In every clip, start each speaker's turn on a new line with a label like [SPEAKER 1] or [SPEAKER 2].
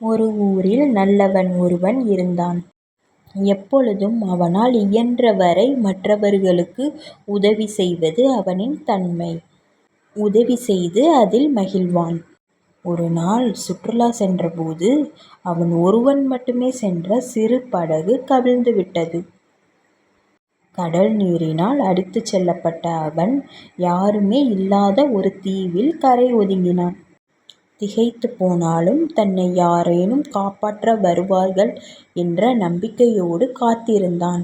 [SPEAKER 1] ஒரு ஊரில் நல்லவன் ஒருவன் இருந்தான். எப்பொழுதும் அவனால் இயன்றவரை மற்றவர்களுக்கு உதவி செய்வது அவனின் தன்மை. உதவி செய்து அதில் மகிழ்வான். ஒரு நாள் சுற்றுலா சென்றபோது அவன் ஒருவன் மட்டுமே சென்ற சிறு படகு கவிழ்ந்து விட்டது. கடல் நீரினால் அடித்துச் செல்லப்பட்ட அவன் யாருமே இல்லாத ஒரு தீவில் கரை ஒதுங்கினான். திகைத்து போனாலும் தன்னை யாரேனும் காப்பாற்ற வருவார்கள் என்ற நம்பிக்கையோடு காத்திருந்தான்.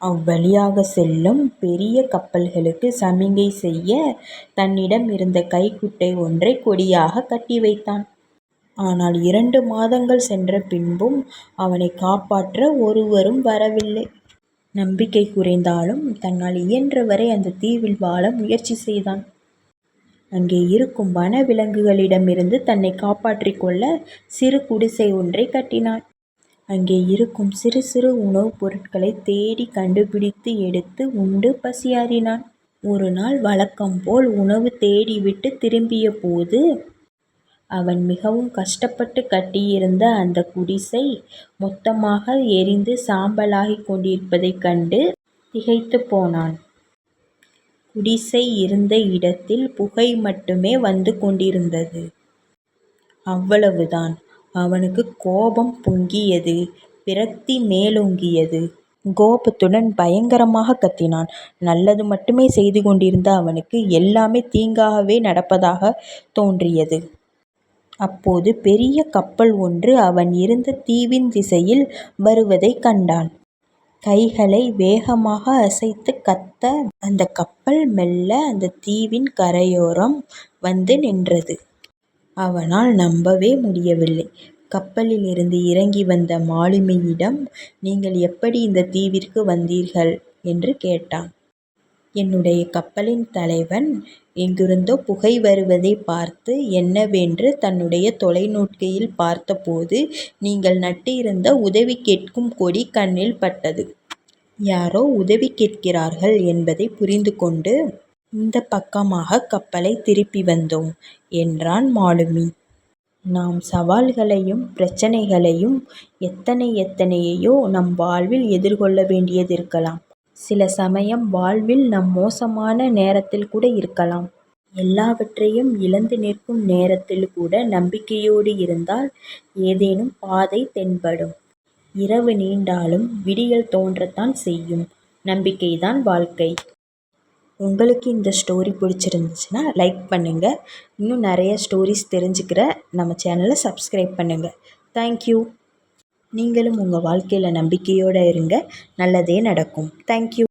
[SPEAKER 1] அவ்வழியாக செல்லும் பெரிய கப்பல்களுக்கு சமிகை செய்ய தன்னிடம் இருந்த கைக்குட்டை ஒன்றை கொடியாக கட்டி வைத்தான். ஆனால் 2 மாதங்கள் சென்ற பின்பும் அவனை காப்பாற்ற ஒருவரும் வரவில்லை. நம்பிக்கை குறைந்தாலும் தன்னால் இயன்றவரை அந்த தீவில் வாழ முயற்சி செய்தான். அங்கே இருக்கும் வன விலங்குகளிடமிருந்து தன்னை காப்பாற்றிக் கொள்ள சிறு குடிசை ஒன்றை கட்டினான். அங்கே இருக்கும் சிறு சிறு உணவுப் பொருட்களை தேடி கண்டுபிடித்து எடுத்து உண்டு பசியாறினான். ஒரு நாள் வழக்கம் போல் உணவு தேடிவிட்டு திரும்பிய போது அவன் மிகவும் கஷ்டப்பட்டு கட்டியிருந்த அந்த குடிசை மொத்தமாக எரிந்து சாம்பலாகிக் கொண்டிருப்பதைக் கண்டு திகைத்து போனான். குடிசை இருந்த இடத்தில் புகை மட்டுமே வந்து கொண்டிருந்தது. அவ்வளவுதான். அவனுக்கு கோபம் பொங்கியது. விரக்தி மேலோங்கியது. கோபத்துடன் பயங்கரமாக கத்தினான். நல்லது மட்டுமே செய்து கொண்டிருந்த அவனுக்கு எல்லாமே தீங்காகவே நடப்பதாக தோன்றியது. அப்போது பெரிய கப்பல் ஒன்று அவன் இருந்த தீவின் திசையில் வருவதைக் கண்டான். கைகளை வேகமாக அசைத்து கத்த அந்த கப்பல் மெல்ல அந்த தீவின் கரையோரம் வந்து நின்றது. அவனால் நம்பவே முடியவில்லை. கப்பலில் இருந்து இறங்கி வந்த மாலுமியிடம், நீங்கள் எப்படி இந்த தீவிற்கு வந்தீர்கள் என்று கேட்டான். என்னுடைய கப்பலின் தலைவன் எங்கிருந்தோ புகை வருவதை பார்த்து என்னவென்று தன்னுடைய தொலைநோக்கியில் பார்த்தபோது நீங்கள் நட்டிருந்த உதவி கேட்கும் கொடி கண்ணில் பட்டது. யாரோ உதவி கேட்கிறார்கள் என்பதை புரிந்து கொண்டு இந்த பக்கமாக கப்பலை திருப்பி வந்தோம் என்றான் மாலுமி. நாம் சவால்களையும் பிரச்சனைகளையும் எத்தனையோ நம் வாழ்வில் எதிர்கொள்ள வேண்டியதிருக்கலாம். சில சமயம் வாழ்வில் நம் மோசமான நேரத்தில் கூட இருக்கலாம். எல்லாவற்றையும் இழந்து நிற்கும் நேரத்தில் கூட நம்பிக்கையோடு இருந்தால் ஏதேனும் பாதை தென்படும். இரவு நீண்டாலும் விடியல் தோன்றத்தான் செய்யும். நம்பிக்கைதான் வாழ்க்கை. உங்களுக்கு இந்த ஸ்டோரி பிடிச்சிருந்துச்சுன்னா லைக் பண்ணுங்கள். இன்னும் நிறைய ஸ்டோரிஸ் தெரிஞ்சுக்கிற நம்ம சேனலை சப்ஸ்கிரைப் பண்ணுங்கள். தேங்க்யூ. நீங்களும் உங்கள் வாழ்க்கையில் நம்பிக்கையோடு இருங்க. நல்லதே நடக்கும். தேங்க்யூ.